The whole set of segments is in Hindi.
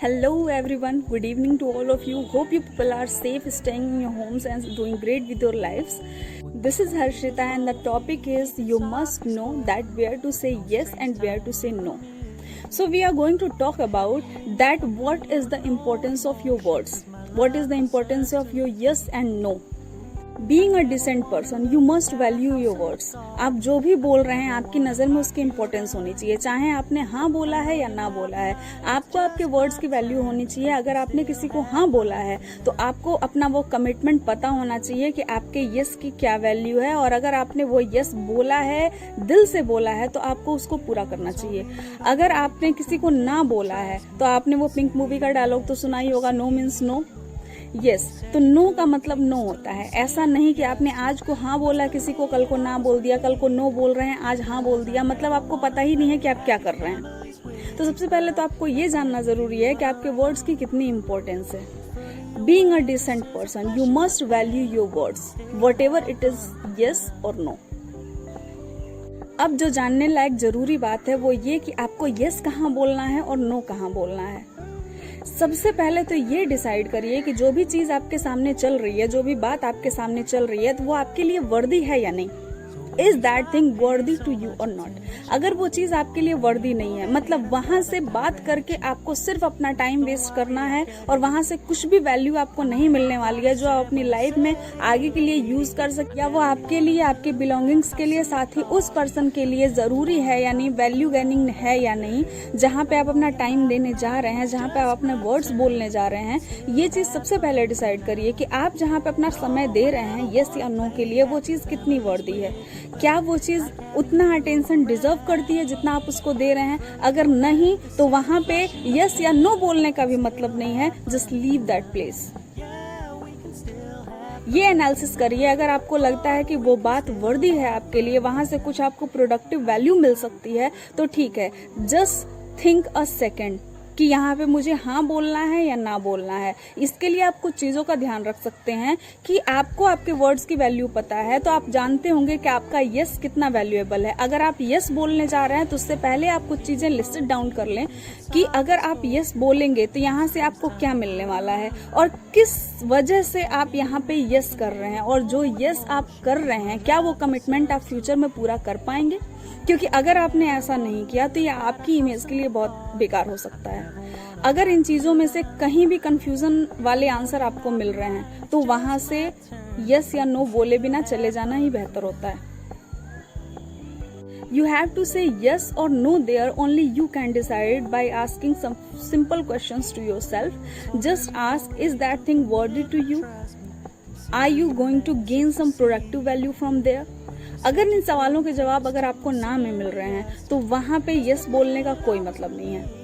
Hello everyone, good evening to all of you. Hope you people are safe, staying in your homes and doing great with your lives. This is Harshita and the topic is you must know that where to say yes and where to say no. So we are going to talk about that what is the importance of your words. What is the importance of your yes and no. Being a decent person you must value your words. आप जो भी बोल रहे हैं आपकी नज़र में उसकी इम्पोर्टेंस होनी चाहिए, चाहे आपने हाँ बोला है या ना बोला है. आपको आपके वर्ड्स की वैल्यू होनी चाहिए. अगर आपने किसी को हाँ बोला है तो आपको अपना वो कमिटमेंट पता होना चाहिए कि आपके यस की क्या वैल्यू है, और अगर आपने वो यस बोला है, दिल से बोला है, तो आपको उसको पूरा करना चाहिए. अगर आपने किसी को ना बोला है तो आपने वो पिंक मूवी का डायलॉग तो सुना ही होगा, नो मीन्स नो. यस तो नो का मतलब नो होता है. ऐसा नहीं कि आपने आज को हाँ बोला किसी को, कल को ना बोल दिया, कल को नो बोल रहे हैं, आज हाँ बोल दिया, मतलब आपको पता ही नहीं है कि आप क्या कर रहे हैं. तो सबसे पहले तो आपको ये जानना जरूरी है कि आपके वर्ड्स की कितनी इंपॉर्टेंस है. Being a decent person you must value your words whatever it is, yes और नो. अब जो जानने लायक जरूरी बात है वो ये कि आपको यस कहाँ बोलना है और नो कहाँ बोलना है. सबसे पहले तो ये डिसाइड करिए कि जो भी चीज आपके सामने चल रही है, जो भी बात आपके सामने चल रही है, तो वो आपके लिए वर्दी है या नहीं. Is that thing worthy to you और नॉट. अगर वो चीज आपके लिए वर्दी नहीं है, मतलब वहां से बात करके आपको सिर्फ अपना टाइम वेस्ट करना है और वहां से कुछ भी वैल्यू आपको नहीं मिलने वाली है जो आप अपनी लाइफ में आगे के लिए यूज कर सकते, या वो आपके लिए, आपके बिलोंगिंग्स के लिए, साथ ही उस पर्सन के लिए जरूरी है या नहीं, वैल्यू गेनिंग है या नहीं, जहां पे आप अपना टाइम देने जा रहे हैं, जहां पे आप अपने वर्ड्स बोलने जा रहे हैं, ये चीज सबसे पहले डिसाइड करिए कि आप जहां पे अपना समय दे रहे हैं यस या नो के लिए, वो चीज कितनी वर्दी है. क्या वो चीज उतना अटेंशन डिजर्व करती है जितना आप उसको दे रहे हैं. अगर नहीं तो वहां पे यस या नो बोलने का भी मतलब नहीं है. Just leave that place. ये एनालिसिस करिए. अगर आपको लगता है कि वो बात वर्दी है आपके लिए, वहां से कुछ आपको प्रोडक्टिव वैल्यू मिल सकती है, तो ठीक है. जस्ट थिंक अ सेकेंड कि यहाँ पे मुझे हाँ बोलना है या ना बोलना है. इसके लिए आप कुछ चीजों का ध्यान रख सकते हैं कि आपको आपके वर्ड्स की वैल्यू पता है, तो आप जानते होंगे कि आपका यस कितना वैल्यूएबल है. अगर आप यस बोलने जा रहे हैं तो उससे पहले आप कुछ चीजें लिस्टेड डाउन कर लें कि अगर आप यस बोलेंगे तो यहाँ से आपको क्या मिलने वाला है और किस वजह से आप यहाँ पे यस कर रहे हैं, और जो यस आप कर रहे हैं क्या वो कमिटमेंट आप फ्यूचर में पूरा कर पाएंगे. क्योंकि अगर आपने ऐसा नहीं किया तो ये आपकी इमेज के लिए बहुत बेकार हो सकता है. अगर इन चीजों में से कहीं भी कंफ्यूजन वाले आंसर आपको मिल रहे हैं तो वहां से यस या नो बोले बिना चले जाना ही बेहतर होता है. You have to say yes or no there. Only you can decide by asking some simple questions to yourself. Just ask, is that thing worthy to you? Are you going to gain some productive value from there? अगर इन सवालों के जवाब अगर आपको ना में मिल रहे हैं तो वहां पे यस बोलने का कोई मतलब नहीं है.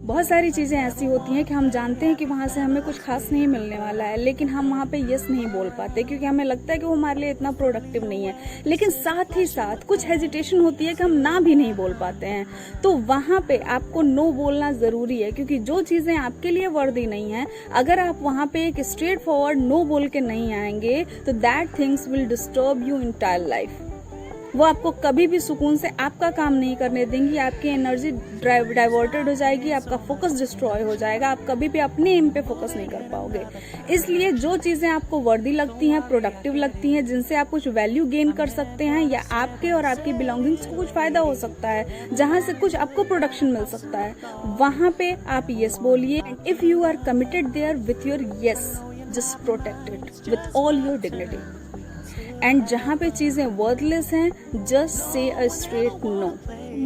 बहुत सारी चीजें ऐसी होती हैं कि हम जानते हैं कि वहां से हमें कुछ खास नहीं मिलने वाला है, लेकिन हम वहां पे यस नहीं बोल पाते क्योंकि हमें लगता है कि वो हमारे लिए इतना प्रोडक्टिव नहीं है. लेकिन साथ ही साथ कुछ हेजिटेशन होती है कि हम ना भी नहीं बोल पाते हैं, तो वहां पे आपको नो बोलना जरूरी है. क्योंकि जो चीजें आपके लिए वर्दी नहीं है, अगर आप वहां पे एक स्ट्रेट फॉरवर्ड नो बोल के नहीं आएंगे तो that things will disturb you entire life. वो आपको कभी भी सुकून से आपका काम नहीं करने देंगी. आपकी एनर्जी डाइवर्टेड हो जाएगी, आपका फोकस डिस्ट्रॉय हो जाएगा, आप कभी भी अपने एम पे फोकस नहीं कर पाओगे. इसलिए जो चीजें आपको वर्दी लगती हैं, प्रोडक्टिव लगती हैं, जिनसे आप कुछ वैल्यू गेन कर सकते हैं या आपके और आपकी बिलोंगिंग्स को कुछ फायदा हो सकता है, जहां से कुछ आपको प्रोडक्शन मिल सकता है, वहां पे आप यस बोलिए. If you are committed there with your yes, just protect it with all your dignity. And जहाँ पे चीजें वर्थलेस हैं, just say a straight no.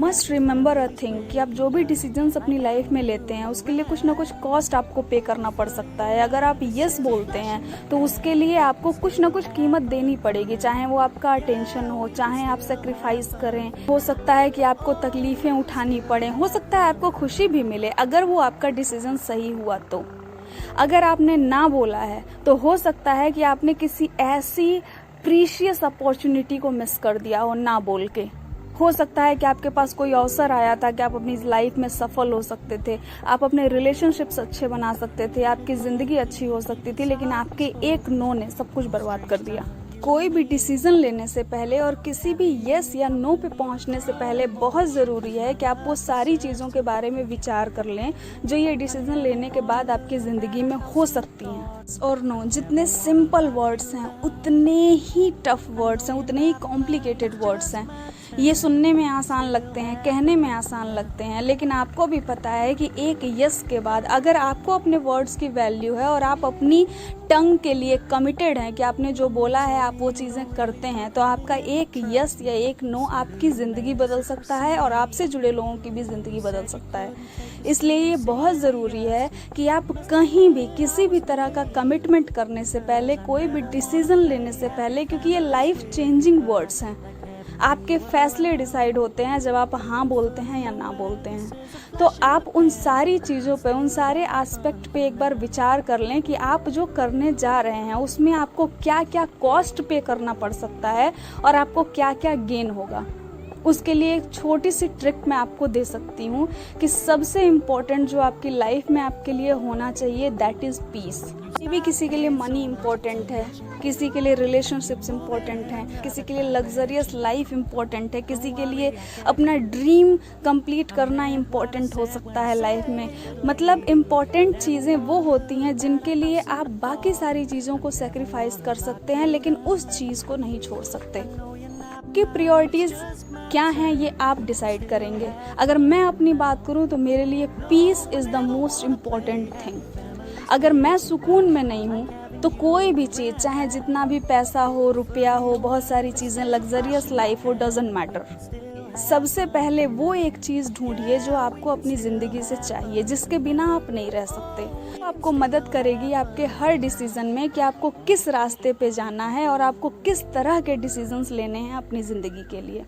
Must remember a thing कि आप जो भी डिसीजंस अपनी लाइफ में लेते हैं उसके लिए कुछ ना कुछ कॉस्ट आपको पे करना पड़ सकता है. अगर आप यस बोलते हैं तो उसके लिए आपको कुछ ना कुछ कीमत देनी पड़ेगी, चाहे वो आपका अटेंशन हो, चाहे आप सेक्रीफाइस करें. हो सकता है कि आपको तकलीफें उठानी पड़े, हो सकता है आपको खुशी भी मिले अगर वो आपका डिसीजन सही हुआ तो. अगर आपने ना बोला है तो हो सकता है कि आपने किसी ऐसी प्रीशियस अपॉर्चुनिटी को मिस कर दिया हो ना बोल के. हो सकता है कि आपके पास कोई अवसर आया था कि आप अपनी लाइफ में सफल हो सकते थे, आप अपने रिलेशनशिप्स अच्छे बना सकते थे, आपकी जिंदगी अच्छी हो सकती थी, लेकिन आपके एक नो ने सब कुछ बर्बाद कर दिया. कोई भी डिसीज़न लेने से पहले और किसी भी यस या नो पे पहुंचने से पहले बहुत ज़रूरी है कि आप वो सारी चीज़ों के बारे में विचार कर लें जो ये डिसीज़न लेने के बाद आपकी ज़िंदगी में हो सकती हैं। और नो, जितने सिंपल वर्ड्स हैं उतने ही टफ वर्ड्स हैं, उतने ही कॉम्प्लिकेटेड वर्ड्स हैं। ये सुनने में आसान लगते हैं, कहने में आसान लगते हैं, लेकिन आपको भी पता है कि एक यस के बाद अगर आपको अपने वर्ड्स की वैल्यू है और आप अपनी टंग के लिए कमिटेड हैं कि आपने जो बोला है आप वो चीज़ें करते हैं, तो आपका एक यस या एक नो आपकी ज़िंदगी बदल सकता है और आपसे जुड़े लोगों की भी ज़िंदगी बदल सकता है। इसलिए ये बहुत ज़रूरी है कि आप कहीं भी किसी भी तरह का कमिटमेंट करने से पहले, कोई भी डिसीज़न लेने से पहले, क्योंकि ये लाइफ चेंजिंग वर्ड्स हैं, आपके फैसले डिसाइड होते हैं जब आप हाँ बोलते हैं या ना बोलते हैं। तो आप उन सारी चीज़ों पे, उन सारे एस्पेक्ट पे एक बार विचार कर लें कि आप जो करने जा रहे हैं उसमें आपको क्या क्या कॉस्ट पे करना पड़ सकता है और आपको क्या क्या गेन होगा। उसके लिए एक छोटी सी ट्रिक मैं आपको दे सकती हूँ कि सबसे इम्पोर्टेंट जो आपकी लाइफ में आपके लिए होना चाहिए, दैट इज़ पीस। ये भी किसी के लिए मनी इम्पोर्टेंट है, किसी के लिए रिलेशनशिप्स इम्पोर्टेंट हैं, किसी के लिए लग्जरियस लाइफ इम्पोर्टेंट है, किसी के लिए अपना ड्रीम कंप्लीट करना इम्पोर्टेंट हो सकता है लाइफ में। मतलब इम्पोर्टेंट चीज़ें वो होती हैं जिनके लिए आप बाकी सारी चीज़ों को सेक्रीफाइस कर सकते हैं, लेकिन उस चीज़ को नहीं छोड़ सकते। कि प्रायोरिटीज़ क्या हैं ये आप डिसाइड करेंगे। अगर मैं अपनी बात करूं तो मेरे लिए peace is the most important thing. अगर मैं सुकून में नहीं हूं तो कोई भी चीज़, चाहे जितना भी पैसा हो, रुपया हो, बहुत सारी चीज़ें, लग्जरियस लाइफ हो, डजंट मैटर। सबसे पहले वो एक चीज़ ढूंढिए जो आपको अपनी ज़िंदगी से चाहिए, जिसके बिना आप नहीं रह सकते। आपको मदद करेगी आपके हर डिसीज़न में कि आपको किस रास्ते पे जाना है और आपको किस तरह के डिसीजंस लेने हैं अपनी ज़िंदगी के लिए।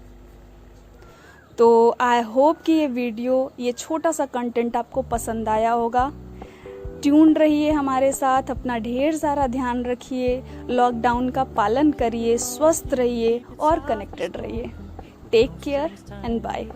तो आई होप कि ये वीडियो, ये छोटा सा कंटेंट आपको पसंद आया होगा। ट्यून रहिए हमारे साथ, अपना ढेर सारा ध्यान रखिए, लॉकडाउन का पालन करिए, स्वस्थ रहिए और कनेक्टेड रहिए। Take care and bye.